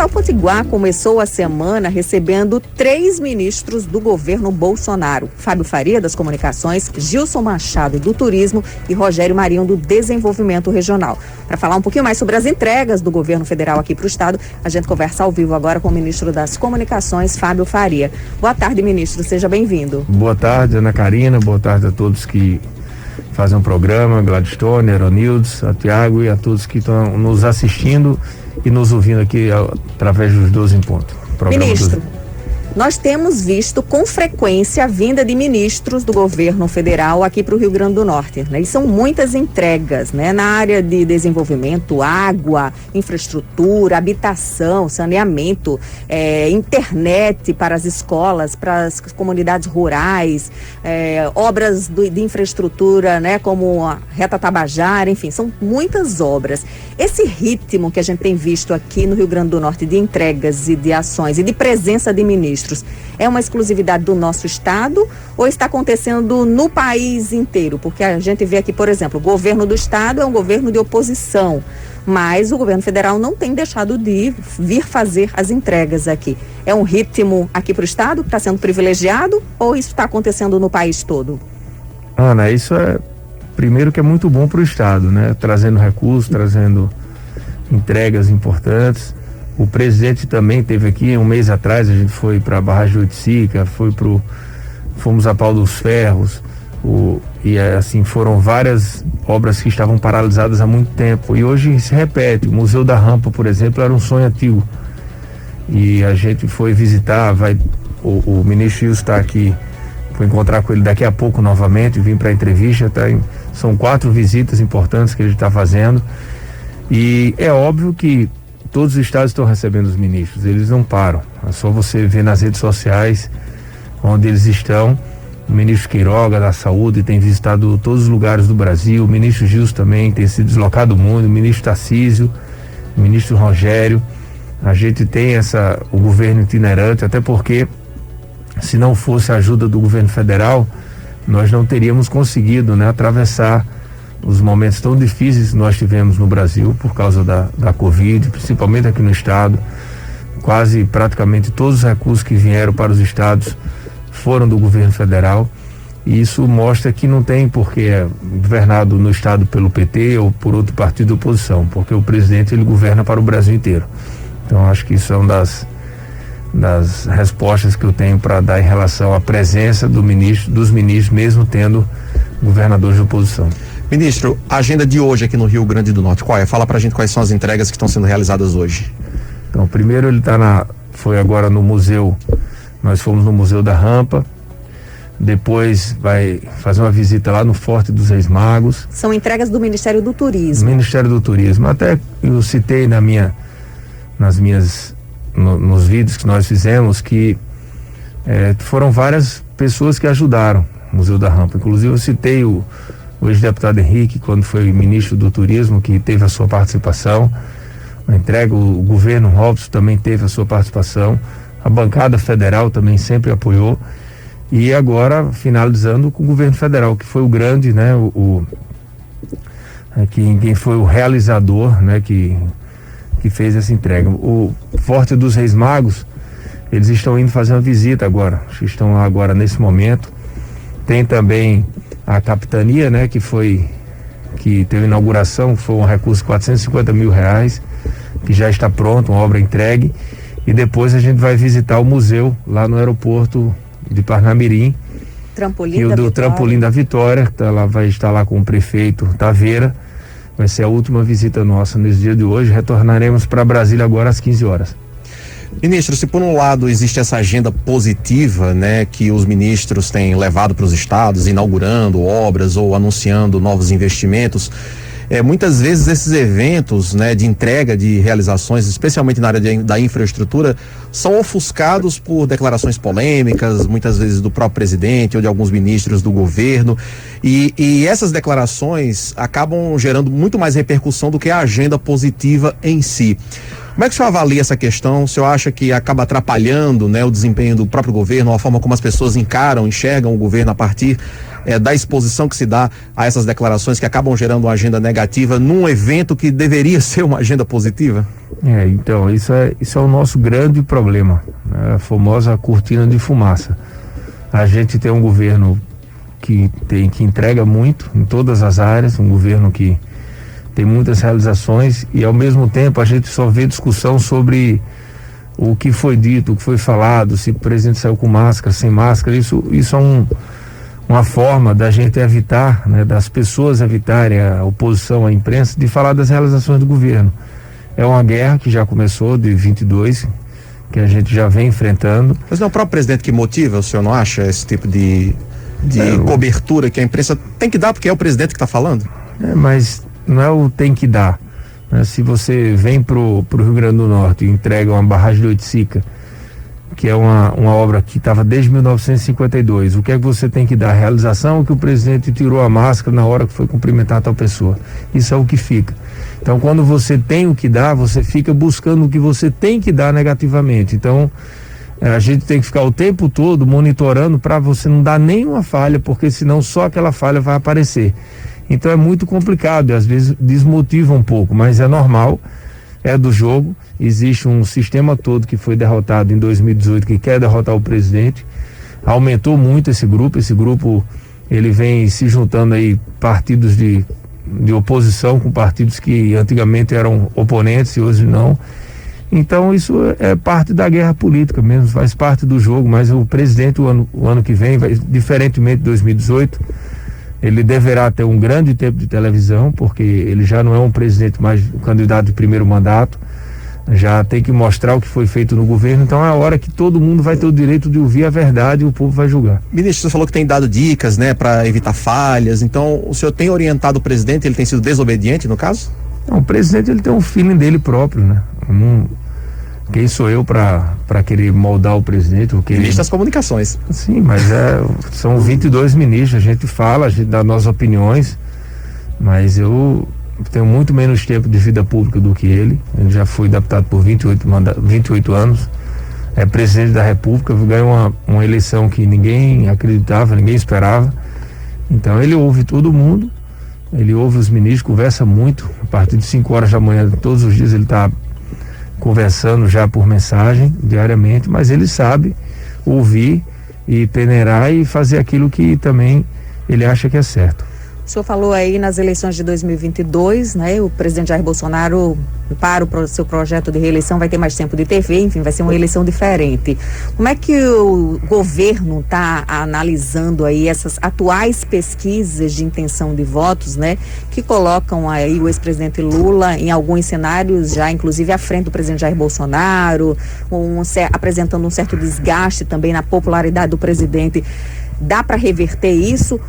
capital potiguar começou a semana recebendo 3 ministros do governo Bolsonaro: Fábio Faria, das Comunicações, Gilson Machado, do Turismo, e Rogério Marinho, do Desenvolvimento Regional. Para falar um pouquinho mais sobre as entregas do governo federal aqui para o estado, a gente conversa ao vivo agora com o ministro das Comunicações, Fábio Faria. Boa tarde, ministro, seja bem-vindo. Boa tarde, Ana Karina, boa tarde a todos que fazem o programa, Gladstone, Aeronildes, a Tiago e a todos que estão nos assistindo e nos ouvindo aqui através dos 12 em ponto. Ministro, nós temos visto com frequência a vinda de ministros do governo federal aqui para o Rio Grande do Norte, né? E são muitas entregas, né? Na área de desenvolvimento, água, infraestrutura, habitação, saneamento, internet para as escolas, para as comunidades rurais, obras de infraestrutura, né? Como a Reta Tabajara, enfim, são muitas obras. Esse ritmo que a gente tem visto aqui no Rio Grande do Norte de entregas e de ações e de presença de ministros, é uma exclusividade do nosso estado ou está acontecendo no país inteiro? Porque a gente vê aqui, por exemplo, o governo do estado é um governo de oposição, mas o governo federal não tem deixado de vir fazer as entregas aqui. É um ritmo aqui para o estado que está sendo privilegiado ou isso está acontecendo no país todo? Ana, isso primeiro que é muito bom para o estado, né? Trazendo recursos, trazendo entregas importantes. O presidente também esteve aqui um mês atrás, a gente foi para a barragem de Oiticica, fomos a Pau dos Ferros, assim, foram várias obras que estavam paralisadas há muito tempo e hoje se repete. O Museu da Rampa, por exemplo, era um sonho antigo e a gente foi visitar, o ministro Gilson está aqui, vou encontrar com ele daqui a pouco novamente, vim para a entrevista, são 4 visitas importantes que ele está fazendo e é óbvio que todos os estados estão recebendo os ministros, eles não param. É só você ver nas redes sociais onde eles estão. O ministro Queiroga da Saúde tem visitado todos os lugares do Brasil, o ministro Gilson também tem se deslocado muito, o ministro Tarcísio, o ministro Rogério. A gente tem o governo itinerante, até porque se não fosse a ajuda do governo federal, nós não teríamos conseguido, né, atravessar os momentos tão difíceis que nós tivemos no Brasil por causa da Covid, principalmente aqui no estado. Praticamente todos os recursos que vieram para os estados foram do governo federal e isso mostra que não tem porque é governado no estado pelo PT ou por outro partido de oposição, porque o presidente ele governa para o Brasil inteiro. Então acho que isso é uma das respostas que eu tenho para dar em relação à presença dos ministros, mesmo tendo governadores de oposição. Ministro, a agenda de hoje aqui no Rio Grande do Norte, qual é? Fala pra gente quais são as entregas que estão sendo realizadas hoje. Então, primeiro ele foi agora no museu, nós fomos no Museu da Rampa, depois vai fazer uma visita lá no Forte dos Reis Magos. São entregas do Ministério do Turismo. Ministério do Turismo, até eu citei nos vídeos que nós fizemos que foram várias pessoas que ajudaram o Museu da Rampa, inclusive eu citei o ex-deputado Henrique, quando foi ministro do Turismo, que teve a sua participação na entrega, o governo Robson também teve a sua participação, a bancada federal também sempre apoiou, e agora finalizando com o governo federal, que foi o grande, né, quem foi o realizador, né, que fez essa entrega. O Forte dos Reis Magos, eles estão indo fazer uma visita agora, estão lá agora nesse momento. Tem também a capitania, né, que teve inauguração, foi um recurso de R$450 mil, que já está pronto, uma obra entregue, e depois a gente vai visitar o museu lá no aeroporto de Parnamirim, Trampolim da Vitória, vai estar lá com o prefeito Taveira, vai ser a última visita nossa nesse dia de hoje, retornaremos para Brasília agora às 15 horas. Ministro, se por um lado existe essa agenda positiva, né, que os ministros têm levado para os estados, inaugurando obras ou anunciando novos investimentos, muitas vezes esses eventos, né, de entrega de realizações, especialmente na área da infraestrutura, são ofuscados por declarações polêmicas, muitas vezes do próprio presidente ou de alguns ministros do governo, e essas declarações acabam gerando muito mais repercussão do que a agenda positiva em si. Como é que o senhor avalia essa questão? O senhor acha que acaba atrapalhando, né, o desempenho do próprio governo, a forma como as pessoas enxergam o governo a partir da exposição que se dá a essas declarações que acabam gerando uma agenda negativa num evento que deveria ser uma agenda positiva? Então, isso é o nosso grande problema, né? A famosa cortina de fumaça. A gente tem um governo que entrega muito em todas as áreas, um governo que tem muitas realizações e ao mesmo tempo a gente só vê discussão sobre o que foi dito, o que foi falado, se o presidente saiu com máscara, sem máscara. Isso é uma forma da gente evitar, né, das pessoas evitarem a oposição à imprensa de falar das realizações do governo. É uma guerra que já começou de 22, que a gente já vem enfrentando. Mas não é o próprio presidente que motiva, o senhor não acha, esse tipo de cobertura que a imprensa tem que dar, porque é o presidente que está falando? Mas não é o tem que dar, né? Se você vem pro Rio Grande do Norte e entrega uma barragem de Oiticica, que é uma obra que estava desde 1952, o que é que você tem que dar? A realização que o presidente tirou a máscara na hora que foi cumprimentar tal pessoa. Isso é o que fica. Então, quando você tem o que dar, você fica buscando o que você tem que dar negativamente. Então, a gente tem que ficar o tempo todo monitorando para você não dar nenhuma falha, porque senão só aquela falha vai aparecer. Então é muito complicado, às vezes desmotiva um pouco, mas é normal, é do jogo. Existe um sistema todo que foi derrotado em 2018, que quer derrotar o presidente. Aumentou muito esse grupo ele vem se juntando aí partidos de oposição com partidos que antigamente eram oponentes e hoje não. Então isso é parte da guerra política mesmo, faz parte do jogo, mas o presidente o ano que vem, diferentemente de 2018, ele deverá ter um grande tempo de televisão, porque ele já não é um presidente mais um candidato de primeiro mandato, já tem que mostrar o que foi feito no governo. Então é a hora que todo mundo vai ter o direito de ouvir a verdade e o povo vai julgar. Ministro, você falou que tem dado dicas, né, para evitar falhas. Então o senhor tem orientado o presidente, ele tem sido desobediente no caso? Não, o presidente ele tem um feeling dele próprio, né? Quem sou eu para querer moldar o presidente? Ministro das Comunicações. Sim, mas são 22 ministros, a gente fala, a gente dá nossas opiniões, mas eu tenho muito menos tempo de vida pública do que ele. Ele já foi deputado por 28 anos, é presidente da República, ganhou uma eleição que ninguém acreditava, ninguém esperava. Então ele ouve todo mundo, ele ouve os ministros, conversa muito. A partir de 5 horas da manhã, todos os dias ele está conversando já por mensagem diariamente, mas ele sabe ouvir e peneirar e fazer aquilo que também ele acha que é certo. O senhor falou aí nas eleições de 2022, né? O presidente Jair Bolsonaro, para o seu projeto de reeleição, vai ter mais tempo de TV, enfim, vai ser uma eleição diferente. Como é que o governo está analisando aí essas atuais pesquisas de intenção de votos, né? Que colocam aí o ex-presidente Lula em alguns cenários já, inclusive, à frente do presidente Jair Bolsonaro, apresentando um certo desgaste também na popularidade do presidente. Dá para reverter isso?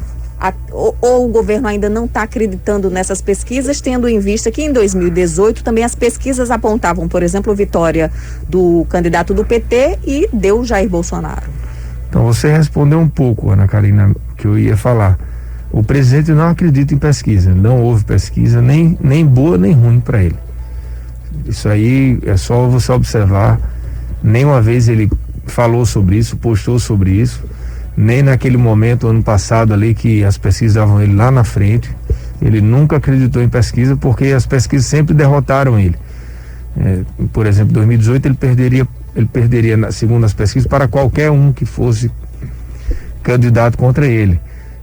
Ou o governo ainda não está acreditando nessas pesquisas, tendo em vista que em 2018 também as pesquisas apontavam, por exemplo, vitória do candidato do PT e deu Jair Bolsonaro? Então você respondeu um pouco, Ana Karina, que eu ia falar. O presidente não acredita em pesquisa, não houve pesquisa nem boa nem ruim para ele. Isso aí é só você observar. Nenhuma vez ele falou sobre isso, postou sobre isso. Nem naquele momento, ano passado ali, que as pesquisas davam ele lá na frente. Ele nunca acreditou em pesquisa, porque as pesquisas sempre derrotaram ele. Por exemplo, em 2018 ele perderia, segundo as pesquisas, para qualquer um que fosse candidato contra ele.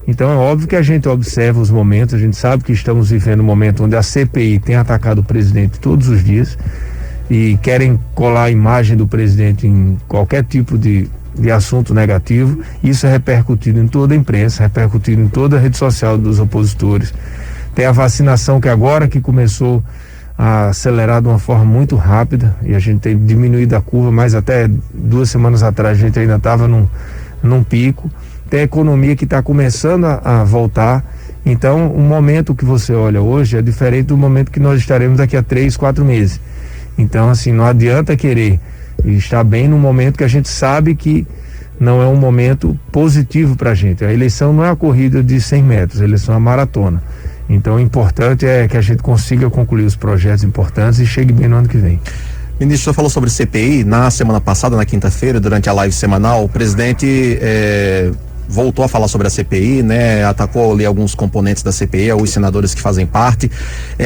Então é óbvio que a gente observa os momentos, a gente sabe que estamos vivendo um momento onde a CPI tem atacado o presidente todos os dias e querem colar a imagem do presidente em qualquer tipo de assunto negativo. Isso é repercutido em toda a imprensa, repercutido em toda a rede social dos opositores. Tem a vacinação que agora que começou a acelerar de uma forma muito rápida e a gente tem diminuído a curva, mas até 2 semanas atrás a gente ainda estava num pico. Tem a economia que está começando a voltar. Então o momento que você olha hoje é diferente do momento que nós estaremos daqui a 3, 4 meses. Então assim, não adianta querer e está bem no momento que a gente sabe que não é um momento positivo para a gente. A eleição não é a corrida de 100 metros, a eleição é uma maratona. Então o importante é que a gente consiga concluir os projetos importantes e chegue bem no ano que vem. Ministro, o senhor falou sobre CPI. Na semana passada, na quinta-feira, durante a live semanal, o presidente voltou a falar sobre a CPI, né? Atacou ali alguns componentes da CPI, os senadores que fazem parte,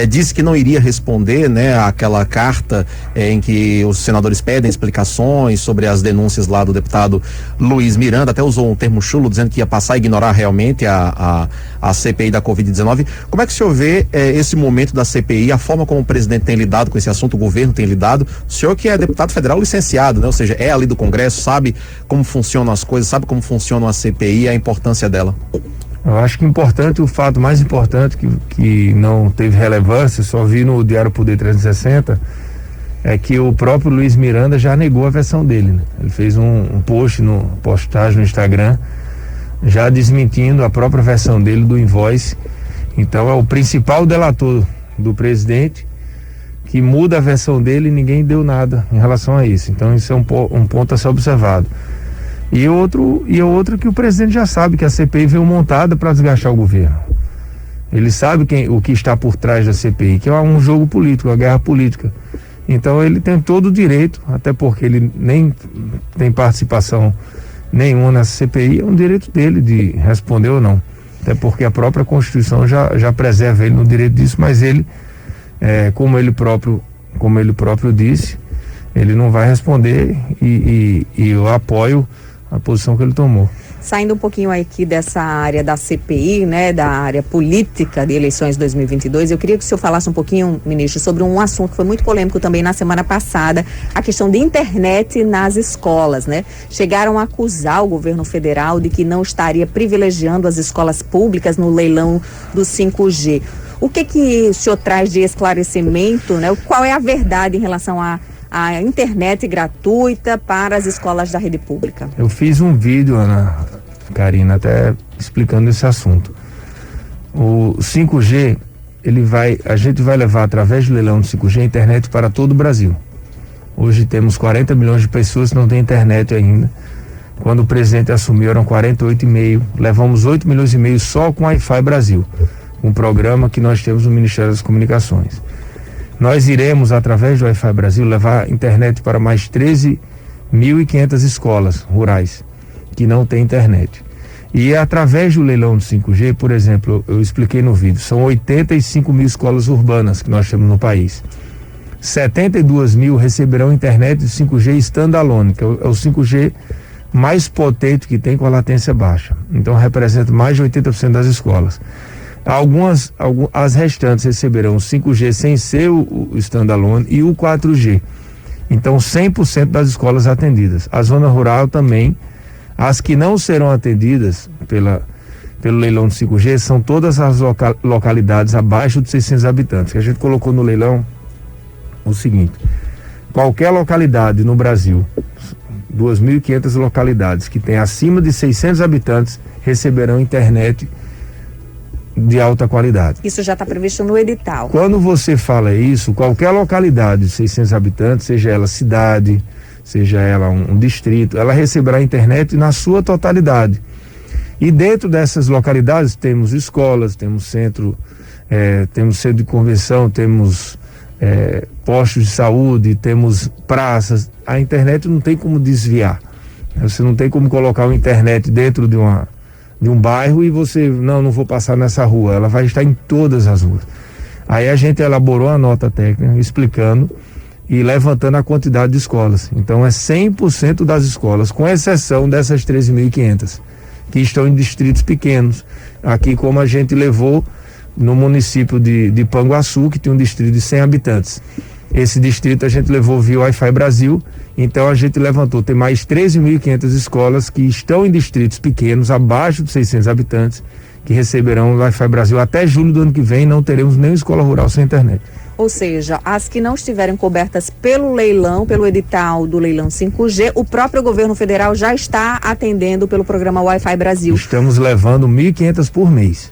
disse que não iria responder, né, aquela carta em que os senadores pedem explicações sobre as denúncias lá do deputado Luiz Miranda, até usou um termo chulo, dizendo que ia passar a ignorar realmente a CPI da Covid-19. Como é que o senhor vê esse momento da CPI, a forma como o presidente tem lidado com esse assunto, o governo tem lidado? O senhor que é deputado federal licenciado, né? Ou seja, é ali do Congresso, sabe como funcionam as coisas, sabe como funciona a CPI e a importância dela. Eu acho que o fato mais importante que não teve relevância, só vi no Diário Poder 360, é que o próprio Luiz Miranda já negou a versão dele, né? Ele fez um postagem no Instagram, já desmentindo a própria versão dele do invoice. Então é o principal delator do presidente que muda a versão dele e ninguém deu nada em relação a isso. Então isso é um ponto a ser observado. E outro que o presidente já sabe que a CPI veio montada para desgastar o governo. Ele sabe o que está por trás da CPI, que é um jogo político, uma guerra política. Então ele tem todo o direito, até porque ele nem tem participação nenhuma nessa CPI, é um direito dele de responder ou não. Até porque a própria Constituição já preserva ele no direito disso, mas ele, como ele próprio disse, ele não vai responder e eu apoio a posição que ele tomou. Saindo um pouquinho aqui dessa área da CPI, né, da área política de eleições 2022, eu queria que o senhor falasse um pouquinho, ministro, sobre um assunto que foi muito polêmico também na semana passada, a questão de internet nas escolas, né? Chegaram a acusar o governo federal de que não estaria privilegiando as escolas públicas no leilão do 5G. O que o senhor traz de esclarecimento, né? Qual é a verdade em relação a internet gratuita para as escolas da rede pública? Eu fiz um vídeo, Ana Karina, até explicando esse assunto. O 5G, a gente vai levar através do leilão do 5G a internet para todo o Brasil. Hoje temos 40 milhões de pessoas que não têm internet ainda. Quando o presidente assumiu eram 48,5. Levamos 8 milhões e meio só com Wi-Fi Brasil, um programa que nós temos no Ministério das Comunicações. Nós iremos, através do Wi-Fi Brasil, levar internet para mais 13.500 escolas rurais que não têm internet. E através do leilão do 5G, por exemplo, eu expliquei no vídeo, são 85 mil escolas urbanas que nós temos no país. 72 mil receberão internet de 5G standalone, que é o 5G mais potente que tem com a latência baixa. Então representa mais de 80% das escolas. As restantes receberão o 5G sem ser o standalone e o 4G. Então 100% das escolas atendidas. A zona rural também. As que não serão atendidas pelo leilão do 5G são todas as localidades abaixo de 600 habitantes. Que a gente colocou no leilão o seguinte: qualquer localidade no Brasil, 2.500 localidades que tem acima de 600 habitantes receberão internet de alta qualidade. Isso já está previsto no edital. Quando você fala isso, qualquer localidade de 600 habitantes, seja ela cidade, seja ela um distrito, ela receberá internet na sua totalidade. E dentro dessas localidades temos escolas, temos centro de convenção, temos postos de saúde, temos praças. A internet não tem como desviar. Você não tem como colocar uma internet dentro de um bairro e você, não vou passar nessa rua, ela vai estar em todas as ruas. Aí a gente elaborou a nota técnica explicando e levantando a quantidade de escolas. Então é 100% das escolas, com exceção dessas 13.500, que estão em distritos pequenos. Aqui, como a gente levou no município de Panguaçu, que tem um distrito de 100 habitantes. Esse distrito a gente levou via Wi-Fi Brasil, então a gente levantou, tem mais 13.500 escolas que estão em distritos pequenos, abaixo de 600 habitantes, que receberão o Wi-Fi Brasil. Até julho do ano que vem não teremos nenhuma escola rural sem internet. Ou seja, as que não estiverem cobertas pelo leilão, pelo edital do leilão 5G, o próprio governo federal já está atendendo pelo programa Wi-Fi Brasil. Estamos levando 1.500 por mês.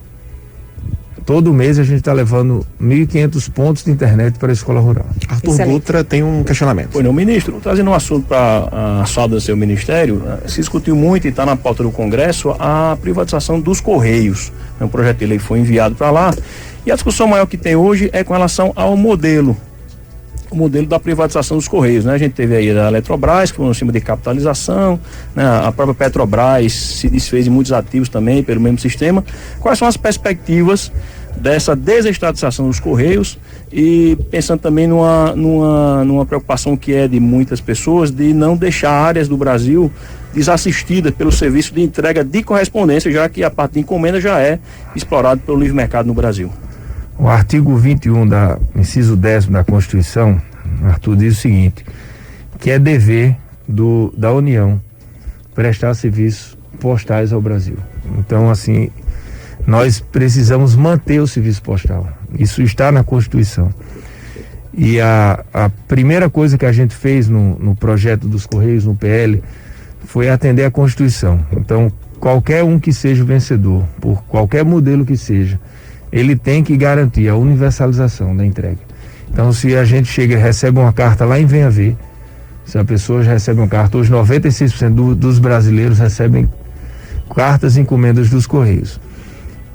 Todo mês a gente está levando 1.500 pontos de internet para a escola rural. Arthur Dutra tem um questionamento. Pois não, ministro, trazendo um assunto para a sala do seu ministério, se discutiu muito e está na pauta do Congresso a privatização dos Correios. Um projeto de lei foi enviado para lá e a discussão maior que tem hoje é com relação ao modelo o modelo da privatização dos Correios, né? A gente teve aí a Eletrobras, que foi um sistema de capitalização, né? A própria Petrobras se desfez de muitos ativos também pelo mesmo sistema. Quais são as perspectivas dessa desestatização dos Correios e pensando também numa preocupação que é de muitas pessoas de não deixar áreas do Brasil desassistidas pelo serviço de entrega de correspondência, já que a parte de encomenda já é explorada pelo livre mercado no Brasil. O artigo 21 inciso 10º da Constituição, Arthur, diz o seguinte, que é dever da União prestar serviços postais ao Brasil. Então, assim, nós precisamos manter o serviço postal. Isso está na Constituição. E a primeira coisa que a gente fez no projeto dos Correios, no PL, foi atender a Constituição. Então, qualquer um que seja o vencedor, por qualquer modelo que seja, ele tem que garantir a universalização da entrega. Então, se a gente chega e recebe uma carta lá em Venha Ver, se a pessoa já recebe uma carta, hoje 96% dos brasileiros recebem cartas e encomendas dos Correios.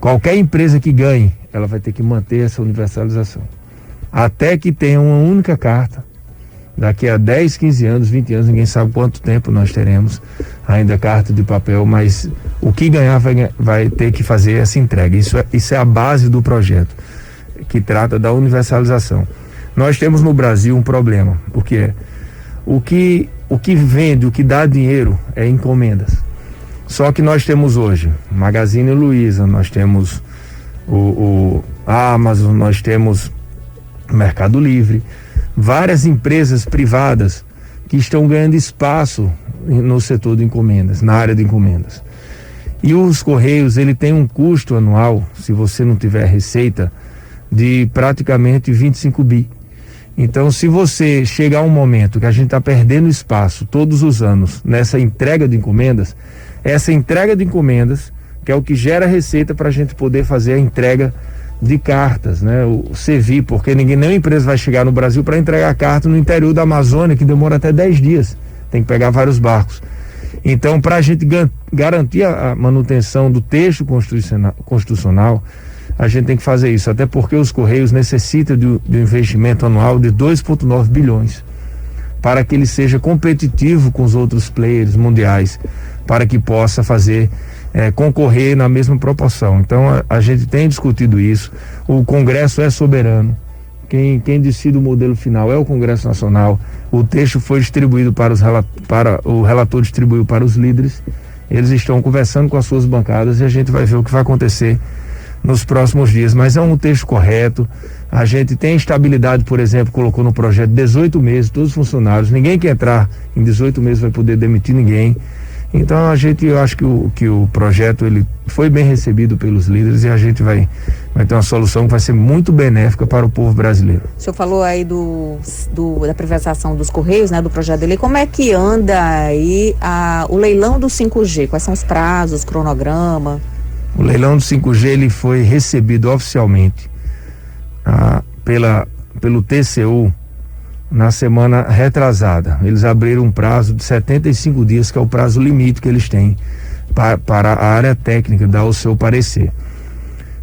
Qualquer empresa que ganhe, ela vai ter que manter essa universalização. Até que tenha uma única carta, daqui a 10, 15 anos, 20 anos, ninguém sabe quanto tempo nós teremos ainda carta de papel, mas o que ganhar vai ter que fazer essa entrega. Isso é a base do projeto, que trata da universalização. Nós temos no Brasil um problema, porque o que vende, o que dá dinheiro é encomendas. Só que nós temos hoje Magazine Luiza, nós temos a Amazon, nós temos Mercado Livre, várias empresas privadas que estão ganhando espaço no setor de encomendas, na área de encomendas. E os Correios, ele tem um custo anual, se você não tiver receita, de praticamente 25 bi. Então, se você chegar a um momento que a gente está perdendo espaço todos os anos nessa entrega de encomendas, essa entrega de encomendas, que é o que gera receita para a gente poder fazer a entrega de cartas, né? O CEVI, porque nenhuma empresa vai chegar no Brasil para entregar carta no interior da Amazônia, que demora até 10 dias. Tem que pegar vários barcos. Então, para a gente garantir a manutenção do texto constitucional, a gente tem que fazer isso, até porque os Correios necessitam de um investimento anual de 2,9 bilhões para que ele seja competitivo com os outros players mundiais, para que possa concorrer na mesma proporção. Então a gente tem discutido isso, o Congresso é soberano, quem decide o modelo final é o Congresso Nacional, o texto foi distribuído o relator distribuiu para os líderes, eles estão conversando com as suas bancadas e a gente vai ver o que vai acontecer nos próximos dias, mas é um texto correto. A gente tem estabilidade, por exemplo, colocou no projeto 18 meses, todos os funcionários, ninguém que entrar em 18 meses vai poder demitir ninguém. Então eu acho que o projeto ele foi bem recebido pelos líderes e a gente vai ter uma solução que vai ser muito benéfica para o povo brasileiro. O senhor falou aí da privatização dos Correios, né, do projeto de lei. Como é que anda aí o leilão do 5G? Quais são os prazos, cronograma? O leilão do 5G ele foi recebido oficialmente pelo TCU na semana retrasada. Eles abriram um prazo de 75 dias, que é o prazo limite que eles têm para a área técnica dar o seu parecer.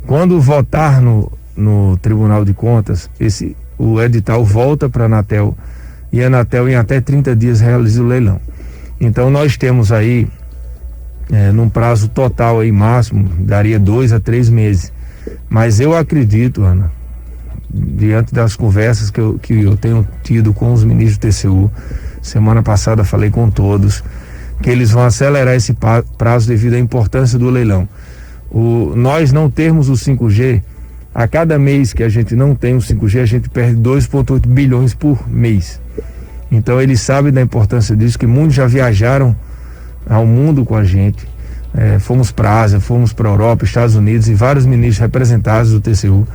Quando votar no Tribunal de Contas, o edital volta para a Anatel e a Anatel em até 30 dias realiza o leilão. Então nós temos aí num prazo total aí máximo, daria 2 a 3 meses. Mas eu acredito, Ana, diante das conversas que eu tenho tido com os ministros do TCU, semana passada falei com todos, que eles vão acelerar esse prazo devido à importância do leilão. Nós não termos o 5G, a cada mês que a gente não tem o 5G, a gente perde 2,8 bilhões por mês. Então eles sabem da importância disso, que muitos já viajaram ao mundo com a gente, fomos para a Ásia, fomos para a Europa, Estados Unidos e vários ministros representados do TCU,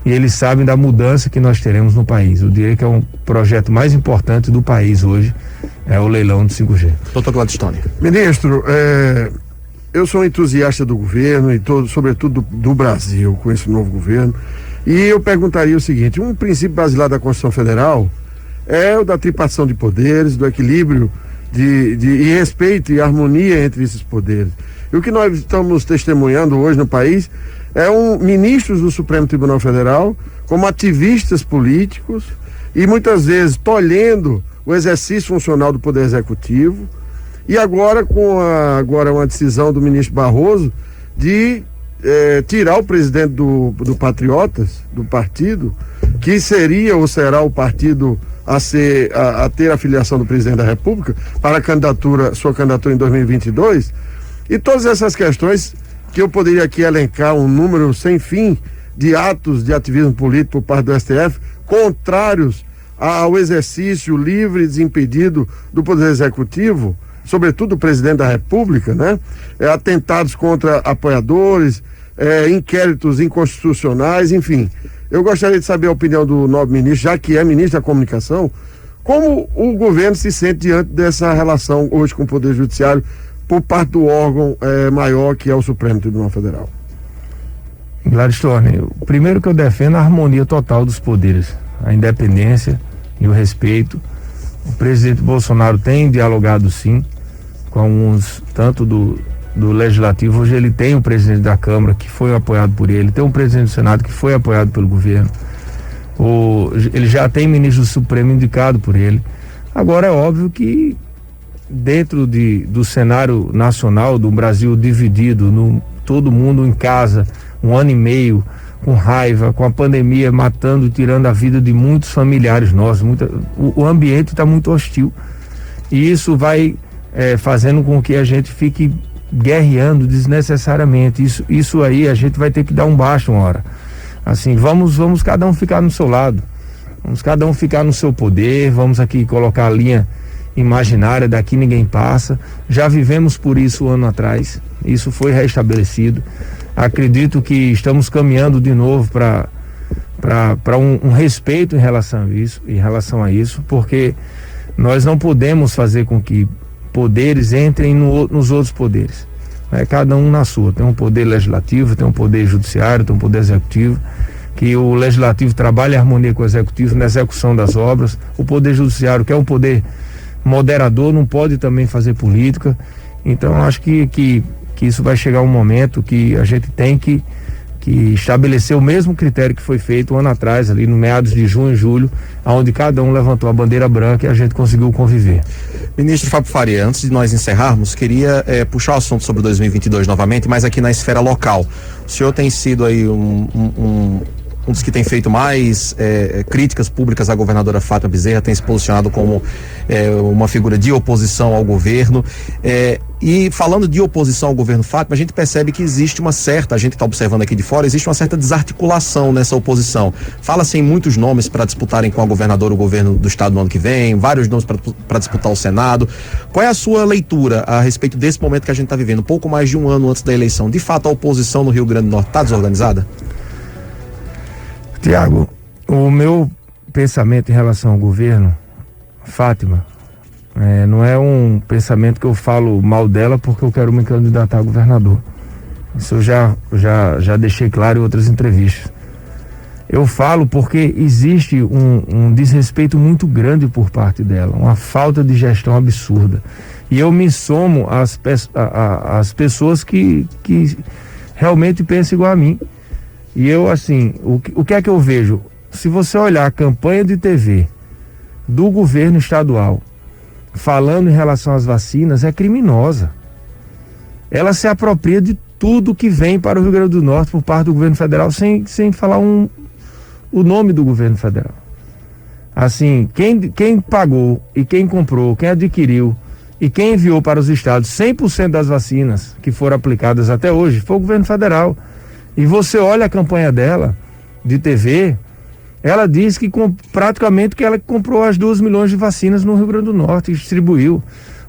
e eles sabem da mudança que nós teremos no país. Eu diria que é um projeto mais importante do país hoje, é o leilão do 5G. Doutor Gladstone. Ministro, eu sou um entusiasta do governo e sobretudo do Brasil, com esse novo governo, e eu perguntaria o seguinte: um princípio basilar da Constituição Federal é o da tripartição de poderes, do equilíbrio e respeito e harmonia entre esses poderes. E o que nós estamos testemunhando hoje no país ministros do Supremo Tribunal Federal como ativistas políticos e muitas vezes tolhendo o exercício funcional do Poder Executivo, e agora com uma decisão do ministro Barroso de tirar o presidente do Patriotas, do partido, que seria ou será o partido a ter a filiação do presidente da República para sua candidatura em 2022, e todas essas questões que eu poderia aqui elencar um número sem fim de atos de ativismo político por parte do STF, contrários ao exercício livre e desimpedido do Poder Executivo, sobretudo o presidente da República, né? Atentados contra apoiadores, inquéritos inconstitucionais, enfim. Eu gostaria de saber a opinião do novo ministro, já que é ministro da Comunicação, como o governo se sente diante dessa relação hoje com o Poder Judiciário por parte do órgão maior, que é o Supremo Tribunal Federal. Gladstone, primeiro que eu defendo a harmonia total dos poderes, a independência e o respeito. O presidente Bolsonaro tem dialogado sim com alguns, tanto do Legislativo. Hoje ele tem o presidente da Câmara que foi apoiado por ele, tem o presidente do Senado que foi apoiado pelo governo, ele já tem ministro do Supremo indicado por ele. Agora é óbvio que dentro do cenário nacional, do Brasil dividido, todo mundo em casa, 1 ano e meio, com raiva, com a pandemia matando, tirando a vida de muitos familiares nossos, o ambiente está muito hostil, e isso vai fazendo com que a gente fique guerreando desnecessariamente. Isso aí a gente vai ter que dar um baixo uma hora. Assim, vamos cada um ficar no seu lado, vamos cada um ficar no seu poder, vamos aqui colocar a linha imaginária, daqui ninguém passa. Já vivemos por isso um ano atrás, isso foi restabelecido. Acredito que estamos caminhando de novo para um respeito em relação a isso, porque nós não podemos fazer com que poderes entrem nos outros poderes. Cada um na sua. Tem um poder legislativo, tem um poder judiciário, tem um poder executivo, que o legislativo trabalha em harmonia com o executivo na execução das obras. O poder judiciário, que é um poder moderador, não pode também fazer política. Então acho que isso vai chegar um momento que a gente tem que estabelecer o mesmo critério que foi feito um ano atrás, ali no meados de junho e julho, onde cada um levantou a bandeira branca e a gente conseguiu conviver. Ministro Fábio Faria, antes de nós encerrarmos, queria puxar o assunto sobre 2022 novamente, mas aqui na esfera local. O senhor tem sido aí um dos que tem feito mais críticas públicas à governadora Fátima Bezerra, tem se posicionado como uma figura de oposição ao governo. E falando de oposição ao governo Fátima, a gente percebe que existe a gente está observando aqui de fora, existe uma certa desarticulação nessa oposição. Fala-se em muitos nomes para disputarem com a governadora o governo do estado no ano que vem, vários nomes para disputar o Senado. Qual é a sua leitura a respeito desse momento que a gente está vivendo, pouco mais de um ano antes da eleição? De fato, a oposição no Rio Grande do Norte está desorganizada? Tiago, o meu pensamento em relação ao governo Fátima não é um pensamento que eu falo mal dela porque eu quero me candidatar a governador. Isso eu já deixei claro em outras entrevistas. Eu falo porque existe um desrespeito muito grande por parte dela, uma falta de gestão absurda. E eu me somo às pessoas que realmente pensam igual a mim. E eu, assim, o que é que eu vejo? Se você olhar a campanha de TV do governo estadual falando em relação às vacinas, é criminosa. Ela se apropria de tudo que vem para o Rio Grande do Norte por parte do governo federal, sem falar o nome do governo federal. Assim, quem pagou e quem comprou, quem adquiriu e quem enviou para os estados 100% das vacinas que foram aplicadas até hoje foi o governo federal. E você olha a campanha dela, de TV, ela diz que praticamente que ela comprou as 2 milhões de vacinas no Rio Grande do Norte e distribuiu.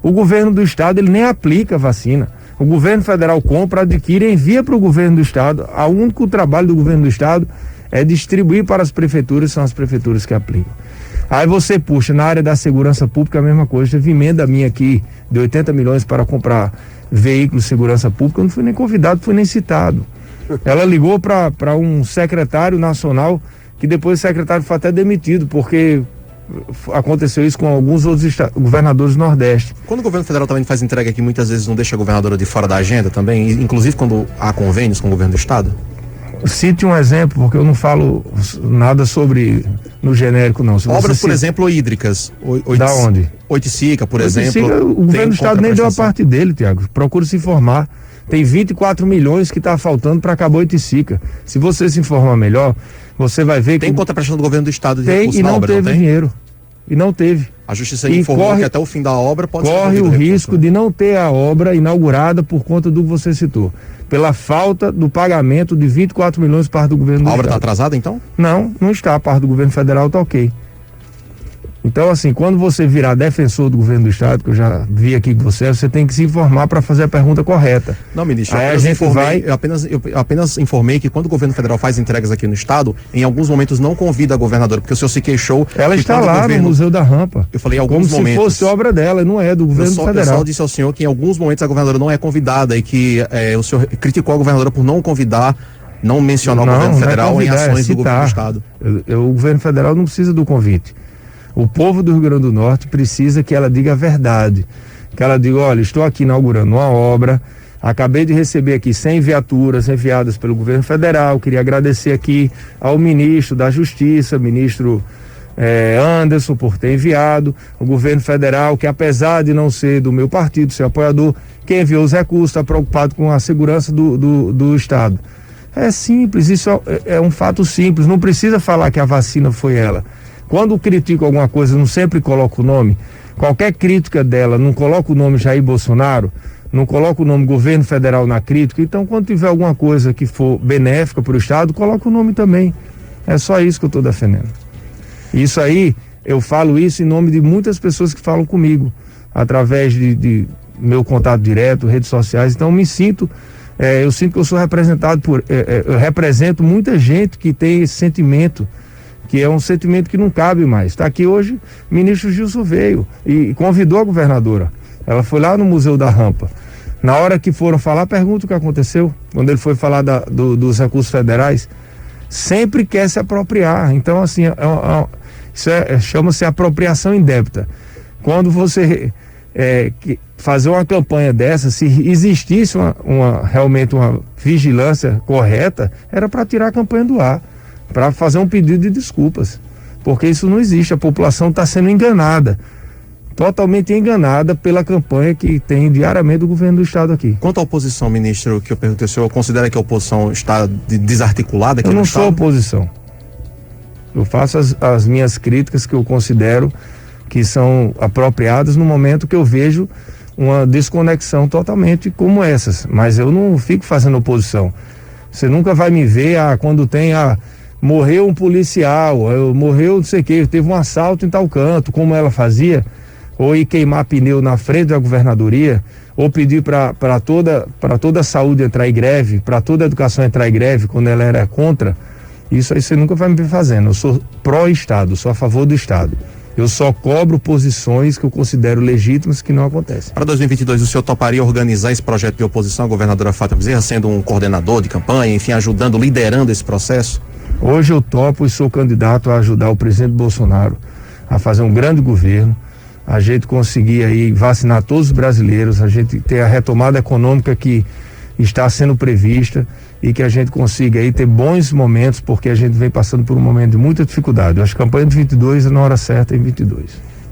O governo do estado, ele nem aplica a vacina. O governo federal compra, adquire e envia para o governo do estado. O único trabalho do governo do estado é distribuir para as prefeituras, são as prefeituras que aplicam. Aí você puxa, na área da segurança pública, a mesma coisa. Teve emenda minha aqui de 80 milhões para comprar veículos de segurança pública, eu não fui nem convidado, fui nem citado. Ela ligou para um secretário nacional, que depois o secretário foi até demitido, porque aconteceu isso com alguns outros governadores do Nordeste. Quando o governo federal também faz entrega aqui, muitas vezes não deixa a governadora de fora da agenda também, inclusive quando há convênios com o governo do estado? Cite um exemplo, porque eu não falo nada sobre no genérico, não. Obras, por exemplo, hídricas. Da onde? Oiticica, por exemplo. O governo do estado nem deu a parte dele, Tiago. Procura se informar. Tem 24 milhões que está faltando para acabar Oiticica. Se você se informar melhor, você vai ver que... Tem contraprestação do governo do estado de recursos na obra, não teve dinheiro. E não teve. A justiça informou que até o fim da obra pode ser corre o risco de não ter a obra inaugurada por conta do que você citou. Pela falta do pagamento de 24 milhões por parte do governo do estado. A obra está atrasada, então? Não está. A parte do governo federal está ok. Então, assim, quando você virar defensor do governo do estado, que eu já vi aqui com você tem que se informar para fazer a pergunta correta. Não, ministro, aí eu apenas informei que quando o governo federal faz entregas aqui no estado, em alguns momentos não convida a governadora, porque o senhor se queixou. Ela está lá no Museu da Rampa. Eu falei em alguns momentos. Como se fosse obra dela, não é do governo federal. Eu só disse ao senhor que em alguns momentos a governadora não é convidada e que o senhor criticou a governadora por não convidar, não mencionar o governo federal em ações do governo do estado. O governo federal não precisa do convite. O povo do Rio Grande do Norte precisa que ela diga a verdade, que ela diga, olha, estou aqui inaugurando uma obra, acabei de receber aqui 100 viaturas enviadas pelo governo federal, queria agradecer aqui ao ministro da Justiça, ministro Anderson, por ter enviado, o governo federal, que apesar de não ser do meu partido, ser apoiador, quem enviou os recursos está preocupado com a segurança do estado. É simples, isso é um fato simples, não precisa falar que a vacina foi ela. Quando critico alguma coisa, não sempre coloco o nome. Qualquer crítica dela, não coloca o nome Jair Bolsonaro, não coloca o nome governo federal na crítica. Então, quando tiver alguma coisa que for benéfica para o estado, coloca o nome também. É só isso que eu estou defendendo. Isso aí, eu falo isso em nome de muitas pessoas que falam comigo, através de meu contato direto, redes sociais. Então, eu sinto que eu sou representado eu represento muita gente que tem esse sentimento, que é um sentimento que não cabe mais. Está aqui hoje, o ministro Gilson veio e convidou a governadora. Ela foi lá no Museu da Rampa. Na hora que foram falar, pergunta o que aconteceu. Quando ele foi falar dos recursos federais, sempre quer se apropriar. Então, assim, isso chama-se apropriação indébita. Quando você fazer uma campanha dessa, se existisse realmente uma vigilância correta, era para tirar a campanha do ar, para fazer um pedido de desculpas, porque isso não existe. A população está sendo enganada, totalmente enganada pela campanha que tem diariamente do governo do estado aqui. Quanto à oposição, ministro, que eu perguntei, o senhor considera que a oposição está desarticulada aqui no estado? Eu não sou oposição. Eu faço as minhas críticas que eu considero que são apropriadas no momento que eu vejo uma desconexão totalmente como essas, mas eu não fico fazendo oposição. Você nunca vai me ver quando tem morreu um policial, morreu não sei o que, teve um assalto em tal canto, como ela fazia, ou ir queimar pneu na frente da governadoria, ou pedir para toda a saúde entrar em greve, para toda a educação entrar em greve, quando ela era contra. Isso aí você nunca vai me ver fazendo. Eu sou pró-Estado, sou a favor do Estado. Eu só cobro posições que eu considero legítimas que não acontecem. Para 2022, o senhor toparia organizar esse projeto de oposição à governadora Fátima Bezerra, sendo um coordenador de campanha, enfim, ajudando, liderando esse processo? Hoje eu topo e sou candidato a ajudar o presidente Bolsonaro a fazer um grande governo, a gente conseguir aí vacinar todos os brasileiros, a gente ter a retomada econômica que está sendo prevista e que a gente consiga aí ter bons momentos, porque a gente vem passando por um momento de muita dificuldade. Eu acho que a campanha de 22 é na hora certa em 22.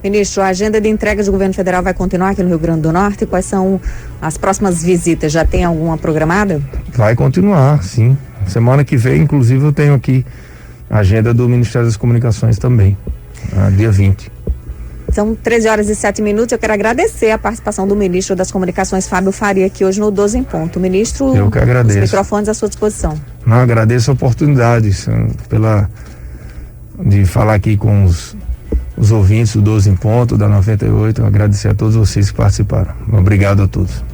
Ministro, a agenda de entregas do governo federal vai continuar aqui no Rio Grande do Norte? Quais são as próximas visitas? Já tem alguma programada? Vai continuar, sim. Semana que vem, inclusive, eu tenho aqui a agenda do Ministério das Comunicações também, dia 20. São 13h07. Eu quero agradecer a participação do ministro das Comunicações, Fábio Faria, aqui hoje no 12 em Ponto. Ministro, eu que agradeço. Os microfones à sua disposição. Não, agradeço a oportunidade de falar aqui com os ouvintes do 12 em Ponto, da 98. Agradecer a todos vocês que participaram. Obrigado a todos.